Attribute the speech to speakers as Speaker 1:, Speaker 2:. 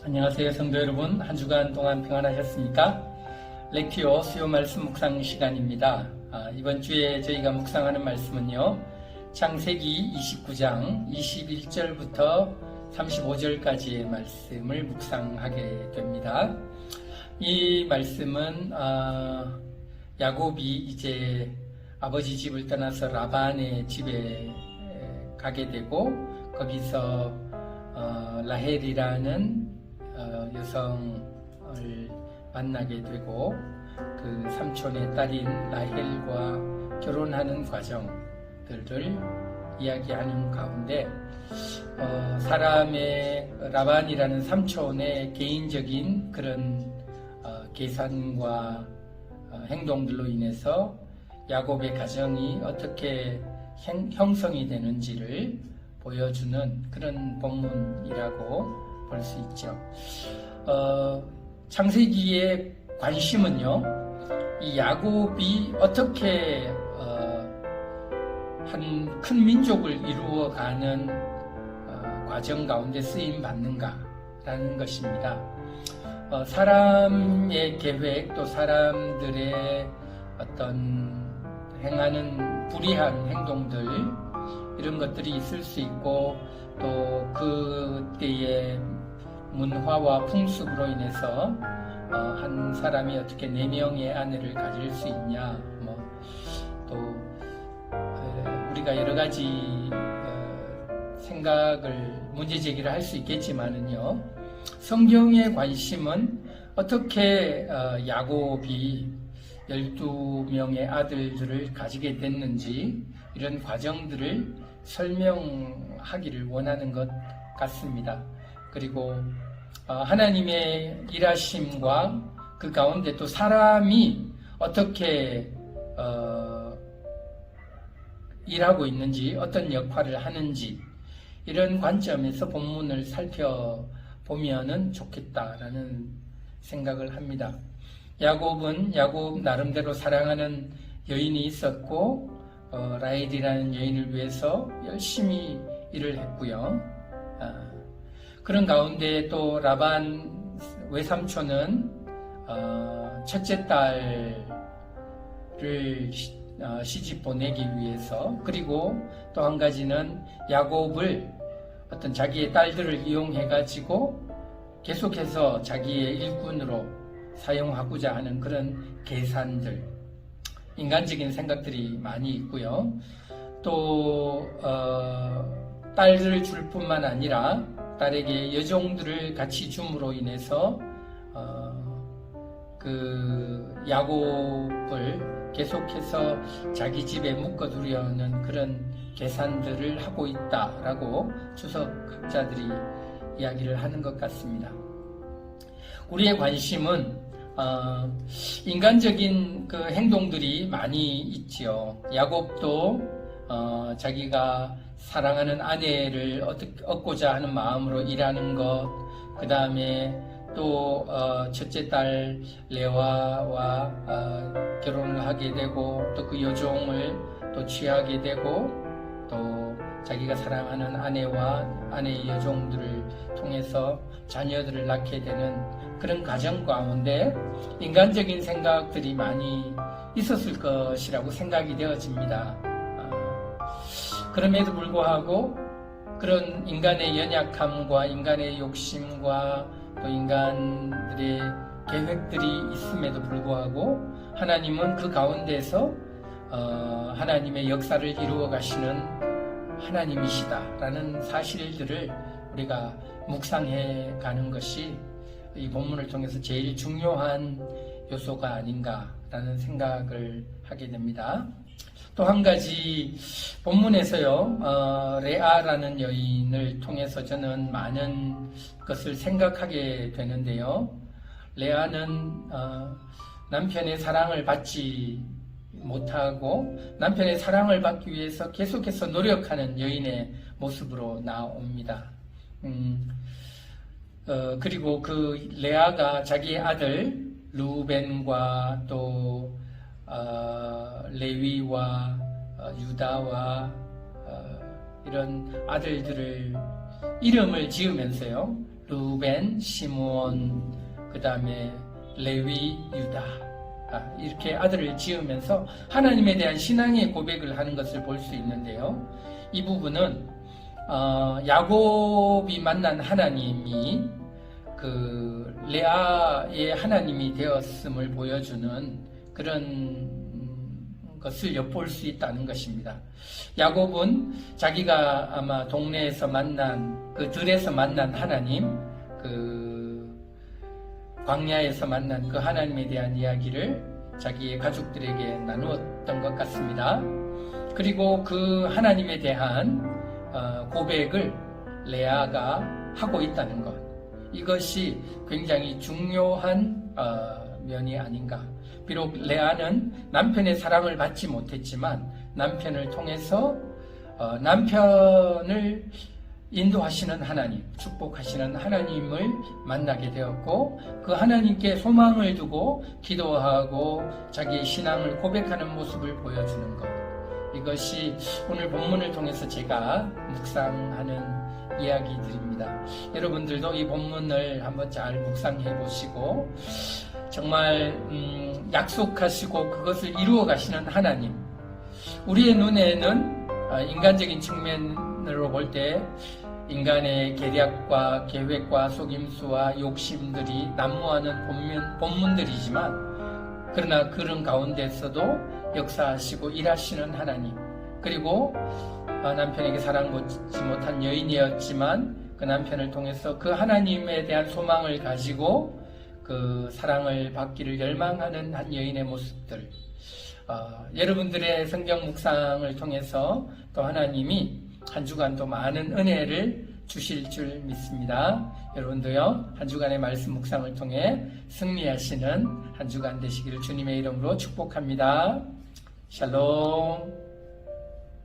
Speaker 1: 안녕하세요, 성도 여러분. 한 주간 동안 평안하셨습니까? 렉티오 수요 말씀 묵상 시간입니다. 이번 주에 저희가 묵상하는 말씀은요, 창세기 29장 21절부터 35절까지의 말씀을 묵상하게 됩니다. 이 말씀은 야곱이 이제 아버지 집을 떠나서 라반의 집에 가게 되고, 거기서 라헬이라는 여성을 만나게 되고, 그 삼촌의 딸인 라헬과 결혼하는 과정들을 이야기하는 가운데 사람의 라반이라는 삼촌의 개인적인 그런 계산과 행동들로 인해서 야곱의 가정이 어떻게 형성이 되는지를 보여주는 그런 본문이라고 볼 수 있죠. 창세기의 관심은요, 이 야곱이 어떻게 한 큰 민족을 이루어가는 과정 가운데 쓰임 받는가라는 것입니다. 사람의 계획, 또 사람들의 어떤 행하는 불의한 행동들, 이런 것들이 있을 수 있고, 또 그때의 문화와 풍습으로 인해서 한 사람이 어떻게 4명의 아내를 가질 수 있냐, 또 우리가 여러 가지 생각을, 문제 제기를 할 수 있겠지만은요, 성경의 관심은 어떻게 야곱이 12명의 아들들을 가지게 됐는지, 이런 과정들을 설명하기를 원하는 것 같습니다. 그리고 하나님의 일하심과 그 가운데 또 사람이 어떻게 일하고 있는지, 어떤 역할을 하는지, 이런 관점에서 본문을 살펴보면 좋겠다라는 생각을 합니다. 야곱은 야곱 나름대로 사랑하는 여인이 있었고, 라헬이라는 여인을 위해서 열심히 일을 했고요. 그런 가운데 또 라반 외삼촌은 첫째 딸을 시집 보내기 위해서, 그리고 또 한 가지는 야곱을 어떤 자기의 딸들을 이용해 가지고 계속해서 자기의 일꾼으로 사용하고자 하는 그런 계산들, 인간적인 생각들이 많이 있고요. 또 딸을 줄 뿐만 아니라 딸에게 여종들을 같이 줌으로 인해서 그 야곱을 계속해서 자기 집에 묶어두려는 그런 계산들을 하고 있다라고 주석학자들이 이야기를 하는 것 같습니다. 우리의 관심은 인간적인 그 행동들이 많이 있지요. 야곱도 자기가 사랑하는 아내를 얻고자 하는 마음으로 일하는 것, 그 다음에 또 첫째 딸 레아와 결혼을 하게 되고, 또 그 여종을 또 취하게 되고, 또 자기가 사랑하는 아내와 아내의 여종들을 통해서 자녀들을 낳게 되는 그런 가정 가운데 인간적인 생각들이 많이 있었을 것이라고 생각이 되어집니다. 그럼에도 불구하고 그런 인간의 연약함과 인간의 욕심과 또 인간들의 계획들이 있음에도 불구하고 하나님은 그 가운데서 하나님의 역사를 이루어 가시는 하나님이시다라는 사실들을 우리가 묵상해 가는 것이 이 본문을 통해서 제일 중요한 요소가 아닌가라는 생각을 하게 됩니다. 또 한 가지 본문에서요, 레아라는 여인을 통해서 저는 많은 것을 생각하게 되는데요. 레아는 남편의 사랑을 받지 못하고 남편의 사랑을 받기 위해서 계속해서 노력하는 여인의 모습으로 나옵니다. 그리고 그 레아가 자기의 아들 루벤과 또 레위와 유다와 이런 아들들을 이름을 지으면서요. 루벤, 시므온, 그 다음에 레위, 유다 이렇게 아들을 지으면서 하나님에 대한 신앙의 고백을 하는 것을 볼 수 있는데요. 이 부분은 야곱이 만난 하나님이 그 레아의 하나님이 되었음을 보여주는 그런 것을 엿볼 수 있다는 것입니다. 야곱은 자기가 아마 동네에서 만난 그 들에서 만난 하나님, 그 광야에서 만난 그 하나님에 대한 이야기를 자기의 가족들에게 나누었던 것 같습니다. 그리고 그 하나님에 대한 고백을 레아가 하고 있다는 것, 이것이 굉장히 중요한 면이 아닌가. 비록 레아는 남편의 사랑을 받지 못했지만 남편을 통해서 남편을 인도하시는 하나님, 축복하시는 하나님을 만나게 되었고, 그 하나님께 소망을 두고 기도하고 자기의 신앙을 고백하는 모습을 보여주는 것, 이것이 오늘 본문을 통해서 제가 묵상하는 이야기들입니다. 여러분들도 이 본문을 한번 잘 묵상해 보시고, 정말 약속하시고 그것을 이루어 가시는 하나님, 우리의 눈에는 인간적인 측면으로 볼 때 인간의 계략과 계획과 속임수와 욕심들이 난무하는 본문들이지만, 그러나 그런 가운데서도 역사하시고 일하시는 하나님, 그리고 남편에게 사랑받지 못한 여인이었지만 그 남편을 통해서 그 하나님에 대한 소망을 가지고 그 사랑을 받기를 열망하는 한 여인의 모습들, 여러분들의 성경 묵상을 통해서 또 하나님이 한 주간도 많은 은혜를 주실 줄 믿습니다. 여러분도요, 한 주간의 말씀 묵상을 통해 승리하시는 한 주간 되시기를 주님의 이름으로 축복합니다. 샬롬.